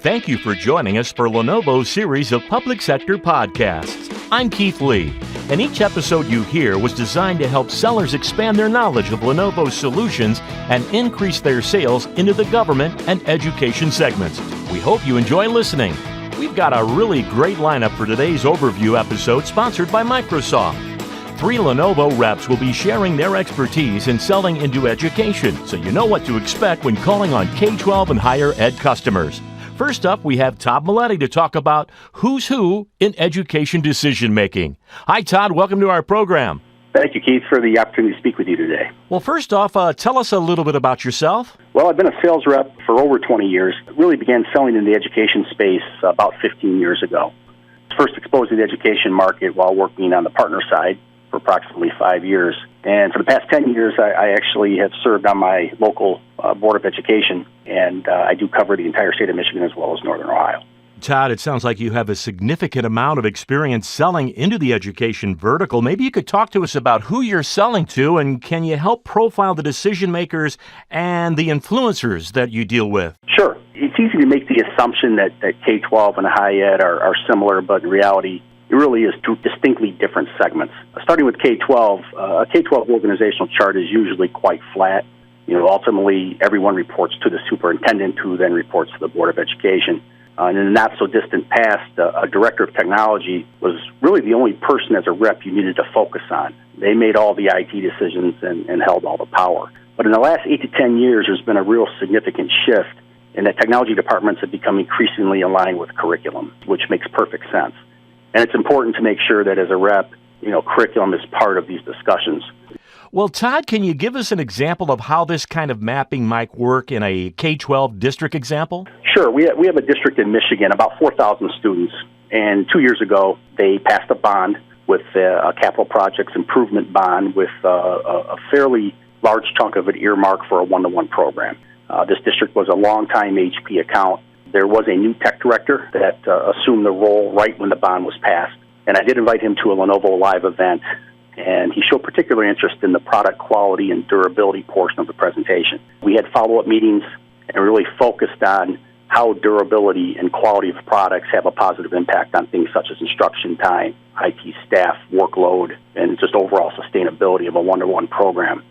Thank you for joining us for Lenovo's series of public sector podcasts. I'm Keith Lee, and each episode you hear was designed to help sellers expand their knowledge of Lenovo's solutions and increase their sales into the government and education segments. We hope you enjoy listening. We've got a really great lineup for today's overview episode sponsored by Microsoft. 3 Lenovo reps will be sharing their expertise in selling into education, so you know what to expect when calling on K-12 and higher ed customers. First up, we have Todd Maletti to talk about who's who in education decision-making. Hi, Todd. Welcome to our program. Thank you, Keith, for the opportunity to speak with you today. Well, first off, tell us a little bit about yourself. Well, I've been a sales rep for over 20 years. Really began selling in the education space about 15 years ago. First exposed to the education market while working on the partner side for approximately 5 years. And for the past 10 years, I actually have served on my local Board of Education, and I do cover the entire state of Michigan as well as Northern Ohio. Todd, it sounds like you have a significant amount of experience selling into the education vertical. Maybe you could talk to us about who you're selling to, and can you help profile the decision makers and the influencers that you deal with? Sure. It's easy to make the assumption that K-12 and high ed are similar, but in reality, it really is two distinctly different segments. Starting with K-12, a K-12 organizational chart is usually quite flat. Ultimately, everyone reports to the superintendent, who then reports to the Board of Education. And in the not-so-distant past, a director of technology was really the only person as a rep you needed to focus on. They made all the IT decisions and held all the power. But in the last 8 to 10 years, there's been a real significant shift in that technology departments have become increasingly aligned with curriculum, which makes perfect sense. And it's important to make sure that as a rep, curriculum is part of these discussions. Well, Todd, can you give us an example of how this kind of mapping might work in a K-12 district example? Sure. We have a district in Michigan, about 4,000 students. And 2 years ago, they passed a bond with a capital projects improvement bond with a fairly large chunk of it earmarked for a one-to-one program. This district was a longtime HP account. There was a new tech director that assumed the role right when the bond was passed. And I did invite him to a Lenovo Live event, and he showed particular interest in the product quality and durability portion of the presentation. We had follow-up meetings and really focused on how durability and quality of products have a positive impact on things such as instruction time, IT staff, workload, and just overall sustainability of a one-to-one program.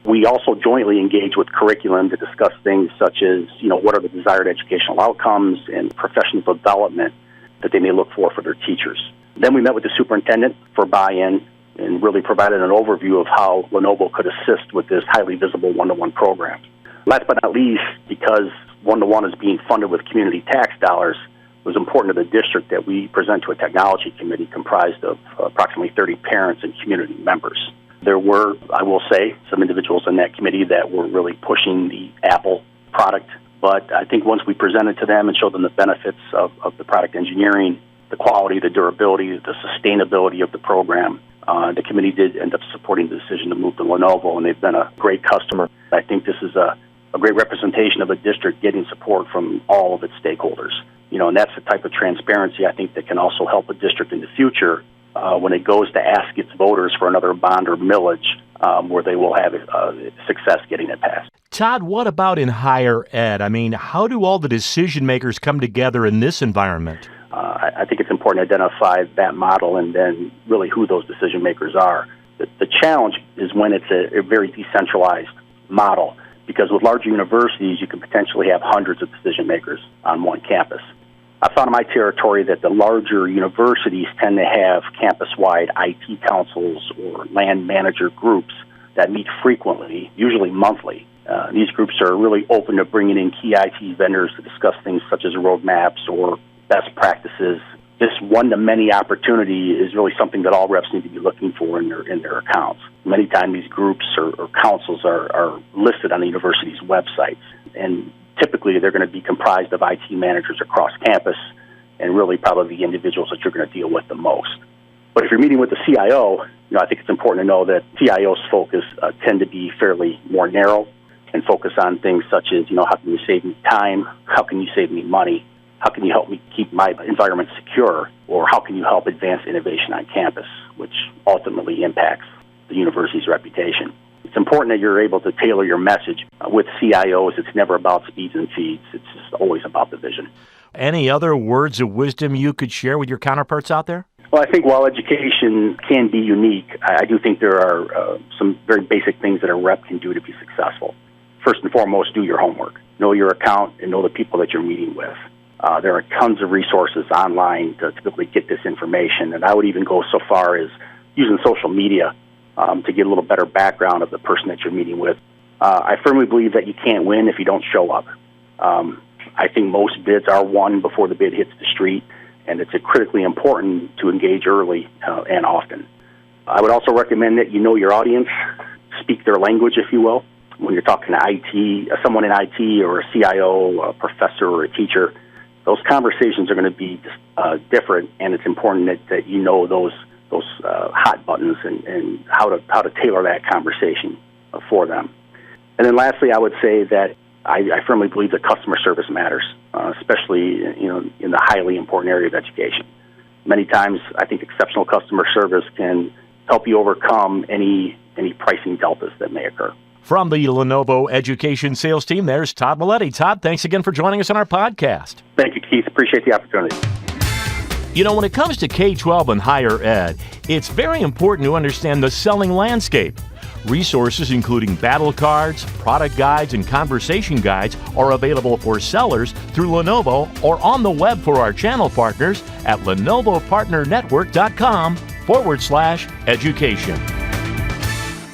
We also jointly engage with curriculum to discuss things such as, what are the desired educational outcomes and professional development that they may look for their teachers. Then we met with the superintendent for buy-in and really provided an overview of how Lenovo could assist with this highly visible one-to-one program. Last but not least, because one-to-one is being funded with community tax dollars, it was important to the district that we present to a technology committee comprised of approximately 30 parents and community members. There were, I will say, some individuals in that committee that were really pushing the Apple product, but I think once we presented to them and showed them the benefits of the product engineering, the quality, the durability, the sustainability of the program, the committee did end up supporting the decision to move to Lenovo, and they've been a great customer. I think this is a great representation of a district getting support from all of its stakeholders. And that's the type of transparency I think that can also help a district in the future when it goes to ask its voters for another bond or millage where they will have success getting it passed. Todd, what about in higher ed? I mean, how do all the decision makers come together in this environment? I think it's important to identify that model and then really who those decision makers are. The challenge is when it's a very decentralized model, because with larger universities, you can potentially have hundreds of decision makers on one campus. I found in my territory that the larger universities tend to have campus-wide IT councils or land manager groups that meet frequently, usually monthly. These groups are really open to bringing in key IT vendors to discuss things such as roadmaps or best practices. This one-to-many opportunity is really something that all reps need to be looking for in their accounts. Many times these groups or councils are listed on the university's websites, and typically they're going to be comprised of IT managers across campus and really probably the individuals that you're going to deal with the most. But if you're meeting with the CIO, I think it's important to know that CIO's focus tend to be fairly more narrow and focus on things such as, how can you save me time? How can you save me money? How can you help me keep my environment secure? Or how can you help advance innovation on campus, which ultimately impacts the university's reputation? It's important that you're able to tailor your message. With CIOs, it's never about speeds and feeds. It's just always about the vision. Any other words of wisdom you could share with your counterparts out there? Well, I think while education can be unique, I do think there are some very basic things that a rep can do to be successful. First and foremost, do your homework. Know your account and know the people that you're meeting with. There are tons of resources online to typically get this information, and I would even go so far as using social media to get a little better background of the person that you're meeting with. I firmly believe that you can't win if you don't show up. I think most bids are won before the bid hits the street, and it's critically important to engage early and often. I would also recommend that you know your audience, speak their language, if you will. When you're talking to IT, someone in IT or a CIO, a professor or a teacher, those conversations are going to be different, and it's important that you know those hot buttons and how to tailor that conversation for them. And then lastly, I would say that I firmly believe that customer service matters, especially in the highly important area of education. Many times, I think exceptional customer service can help you overcome any pricing deltas that may occur. From the Lenovo Education Sales Team, there's Todd Maletti. Todd, thanks again for joining us on our podcast. Thank you, Keith. Appreciate the opportunity. When it comes to K-12 and higher ed, it's very important to understand the selling landscape. Resources including battle cards, product guides, and conversation guides are available for sellers through Lenovo or on the web for our channel partners at lenovopartnernetwork.com/education.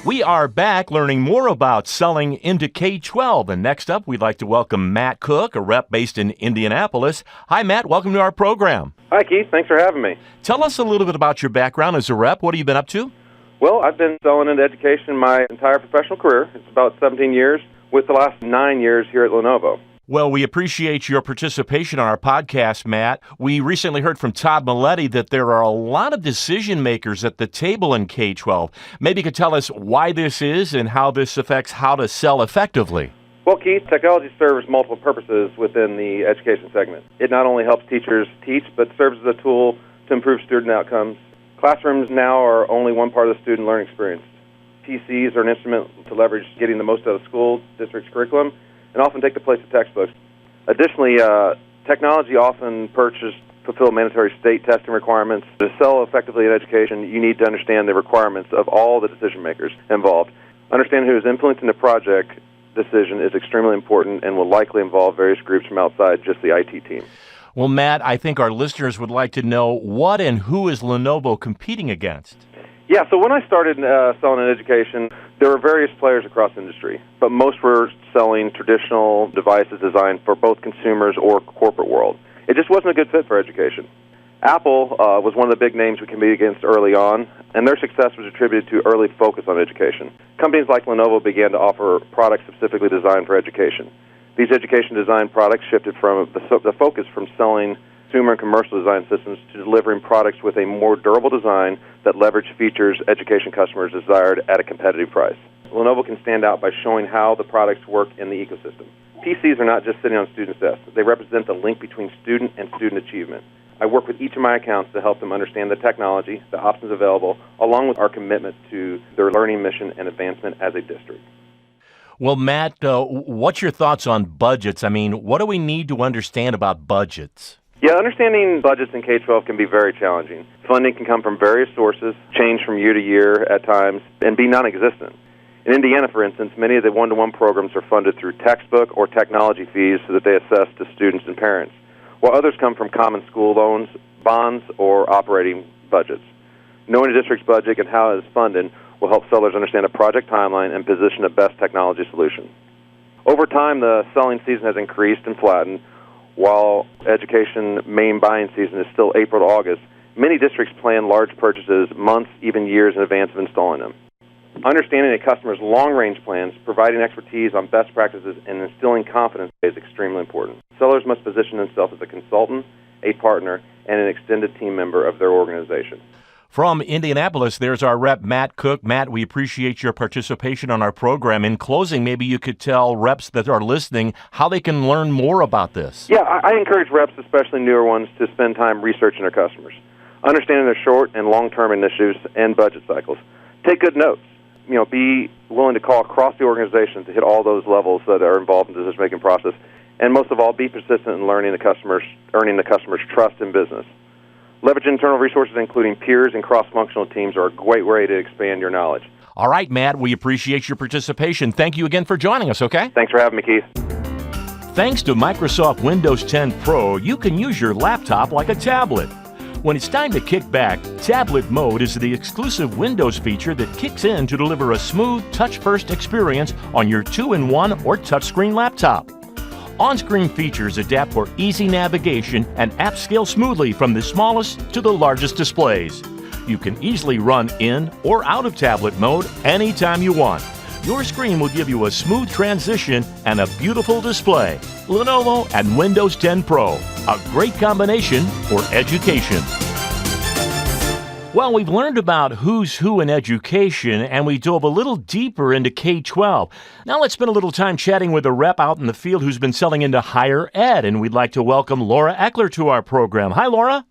We are back learning more about selling into K-12. And next up, we'd like to welcome Matt Cook, a rep based in Indianapolis. Hi, Matt. Welcome to our program. Hi, Keith. Thanks for having me. Tell us a little bit about your background as a rep. What have you been up to? Well, I've been selling into education my entire professional career. It's about 17 years, with the last 9 years here at Lenovo. Well, we appreciate your participation on our podcast, Matt. We recently heard from Todd Maletti that there are a lot of decision makers at the table in K-12. Maybe you could tell us why this is and how this affects how to sell effectively. Well, Keith, technology serves multiple purposes within the education segment. It not only helps teachers teach, but serves as a tool to improve student outcomes. Classrooms now are only one part of the student learning experience. PCs are an instrument to leverage getting the most out of school district's curriculum and often take the place of textbooks. Additionally, technology often fulfill mandatory state testing requirements. To sell effectively in education, you need to understand the requirements of all the decision makers involved. Understand who is influencing the project decision is extremely important and will likely involve various groups from outside just the IT team. Well, Matt, I think our listeners would like to know what and who is Lenovo competing against? Yeah, so when I started selling in education, there were various players across the industry, but most were selling traditional devices designed for both consumers or corporate world. It just wasn't a good fit for education. Apple was one of the big names we competed against early on, and their success was attributed to early focus on education. Companies like Lenovo began to offer products specifically designed for education. These education design products shifted from the focus from selling consumer and commercial design systems to delivering products with a more durable design that leverage features education customers desired at a competitive price. Lenovo can stand out by showing how the products work in the ecosystem. PCs are not just sitting on students' desks. They represent the link between student and student achievement. I work with each of my accounts to help them understand the technology, the options available, along with our commitment to their learning mission and advancement as a district. Well, Matt, what's your thoughts on budgets? I mean, what do we need to understand about budgets? Yeah, understanding budgets in K-12 can be very challenging. Funding can come from various sources, change from year to year at times, and be non-existent. In Indiana, for instance, many of the one-to-one programs are funded through textbook or technology fees so that they assess to students and parents, while others come from common school loans, bonds, or operating budgets. Knowing a district's budget and how it is funded will help sellers understand a project timeline and position a best technology solution. Over time, the selling season has increased and flattened. While education main buying season is still April to August, many districts plan large purchases months, even years in advance of installing them. Understanding a customer's long-range plans, providing expertise on best practices, and instilling confidence is extremely important. Sellers must position themselves as a consultant, a partner, and an extended team member of their organization. From Indianapolis, there's our rep, Matt Cook. Matt, we appreciate your participation on our program. In closing, maybe you could tell reps that are listening how they can learn more about this. Yeah, I encourage reps, especially newer ones, to spend time researching their customers, understanding their short and long-term initiatives and budget cycles. Take good notes. Be willing to call across the organization to hit all those levels that are involved in the decision-making process, And most of all, be persistent in earning the customer's trust in business. Leverage internal resources, including peers and cross-functional teams, are a great way to expand your knowledge. All right, Matt, we appreciate your participation. Thank you again for joining us, okay? Thanks for having me, Keith. Thanks to Microsoft Windows 10 Pro, you can use your laptop like a tablet. When it's time to kick back, Tablet Mode is the exclusive Windows feature that kicks in to deliver a smooth, touch-first experience on your 2-in-1 or touchscreen laptop. On-screen features adapt for easy navigation and apps scale smoothly from the smallest to the largest displays. You can easily run in or out of tablet mode anytime you want. Your screen will give you a smooth transition and a beautiful display. Lenovo and Windows 10 Pro, a great combination for education. Well, we've learned about who's who in education, and we dove a little deeper into K-12. Now let's spend a little time chatting with a rep out in the field who's been selling into higher ed, and we'd like to welcome Laura Eckler to our program. Hi, Laura.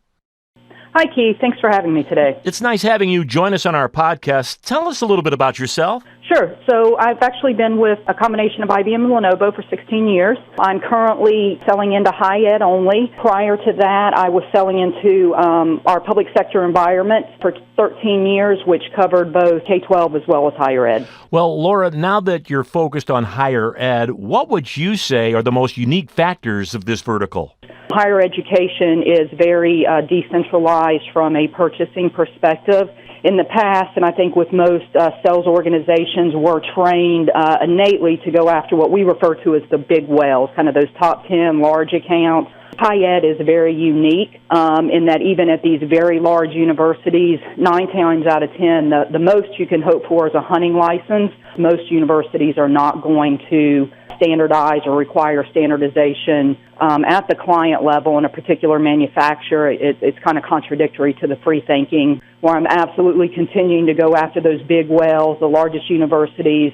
Hi, Keith. Thanks for having me today. It's nice having you join us on our podcast. Tell us a little bit about yourself. Sure. So I've actually been with a combination of IBM and Lenovo for 16 years. I'm currently selling into high ed only. Prior to that, I was selling into our public sector environment for 13 years, which covered both K-12 as well as higher ed. Well, Laura, now that you're focused on higher ed, what would you say are the most unique factors of this vertical? Higher education is very decentralized from a purchasing perspective. In the past, and I think with most sales organizations, we're trained innately to go after what we refer to as the big whales, kind of those top 10 large accounts. High ed is very unique in that even at these very large universities, 9 times out of 10, the most you can hope for is a hunting license. Most universities are not going to standardize or require standardization at the client level in a particular manufacturer. It's kind of contradictory to the free thinking, where I'm absolutely continuing to go after those big whales, the largest universities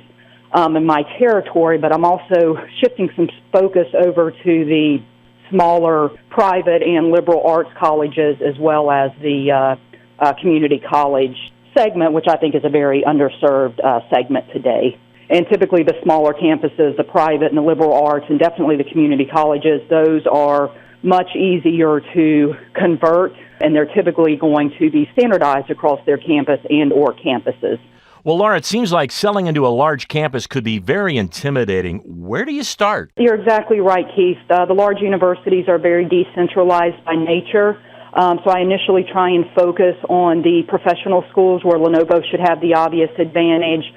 in my territory, but I'm also shifting some focus over to the smaller private and liberal arts colleges as well as the community college segment, which I think is a very underserved segment today. And typically the smaller campuses, the private and the liberal arts, and definitely the community colleges, those are much easier to convert, and they're typically going to be standardized across their campus and or campuses. Well, Laura, it seems like selling into a large campus could be very intimidating. Where do you start? You're exactly right, Keith. The large universities are very decentralized by nature. So I initially try and focus on the professional schools where Lenovo should have the obvious advantage,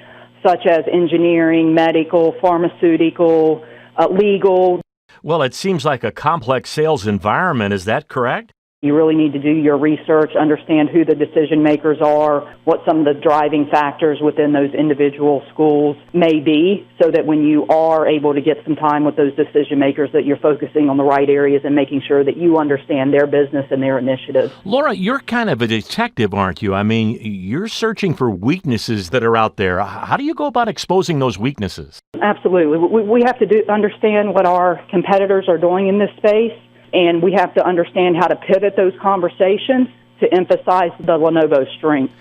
such as engineering, medical, pharmaceutical, legal. Well, it seems like a complex sales environment. Is that correct? You really need to do your research, understand who the decision makers are, what some of the driving factors within those individual schools may be, so that when you are able to get some time with those decision makers, that you're focusing on the right areas and making sure that you understand their business and their initiatives. Laura, you're kind of a detective, aren't you? I mean, you're searching for weaknesses that are out there. How do you go about exposing those weaknesses? Absolutely. We have to understand what our competitors are doing in this space, and we have to understand how to pivot those conversations to emphasize the Lenovo strength.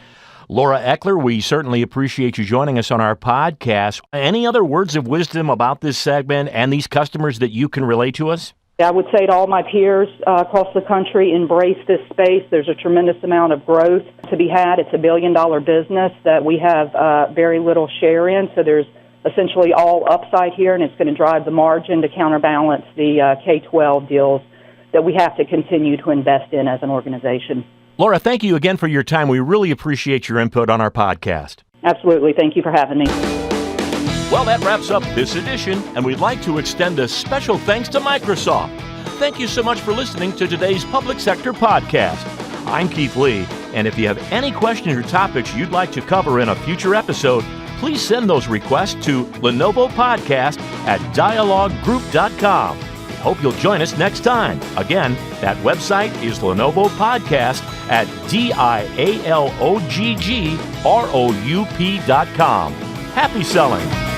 Laura Eckler, we certainly appreciate you joining us on our podcast. Any other words of wisdom about this segment and these customers that you can relate to us? I would say to all my peers across the country, embrace this space. There's a tremendous amount of growth to be had. It's $1 billion business that we have very little share in, so there's essentially all upside here, and it's going to drive the margin to counterbalance the K-12 deals that we have to continue to invest in as an organization. Laura, thank you again for your time. We really appreciate your input on our podcast. Absolutely. Thank you for having me. Well, that wraps up this edition, and we'd like to extend a special thanks to Microsoft. Thank you so much for listening to today's Public Sector Podcast. I'm Keith Lee, and if you have any questions or topics you'd like to cover in a future episode, please send those requests to lenovopodcast@dialoguegroup.com. Hope you'll join us next time. Again, that website is Lenovo Podcast at dialoggroup.com. Happy selling!